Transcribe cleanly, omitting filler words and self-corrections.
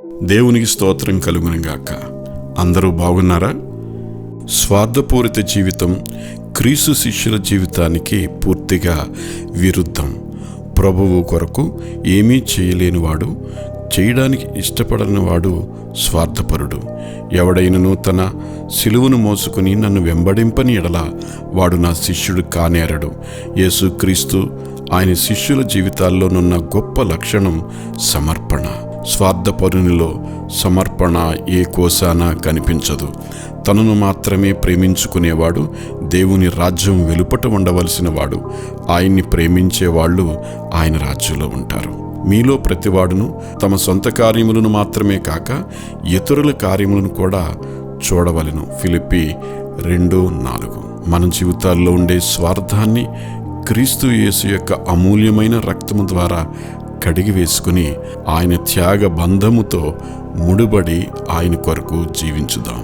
దేవునికి స్తోత్రం కలుగునుగాక. అందరూ బాగున్నారా? స్వార్థపూరిత జీవితం క్రీస్తు శిష్యుల జీవితానికి పూర్తిగా విరుద్ధం. ప్రభువు కొరకు ఏమీ చేయలేనివాడు, చేయడానికి ఇష్టపడనివాడు స్వార్థపరుడు. ఎవడైనను తన సిలువను మోసుకుని నన్ను వెంబడింపని ఎడల వాడు నా శిష్యుడు కానేరడు. యేసుక్రీస్తు ఆయన శిష్యుల జీవితాల్లోనున్న గొప్ప లక్షణం సమర్పణ. స్వార్థపరునిలో సమర్పణ ఏ కోసానా కనిపించదు. తనను మాత్రమే ప్రేమించుకునేవాడు దేవుని రాజ్యం వెలుపట ఉండవలసిన వాడు. ఆయన్ని ప్రేమించేవాళ్ళు ఆయన రాజ్యంలో ఉంటారు. మీలో ప్రతివాడును తమ సొంత కార్యములను మాత్రమే కాక ఇతరుల కార్యములను కూడా చూడవలెను. ఫిలిప్పీ 2:4. మన జీవితాల్లో ఉండే స్వార్థాన్ని క్రీస్తు యేసు యొక్క అమూల్యమైన రక్తము ద్వారా కడిగి వేసుకుని ఆయన త్యాగ బంధముతో ముడిబడి ఆయన కొరకు జీవించుదాం.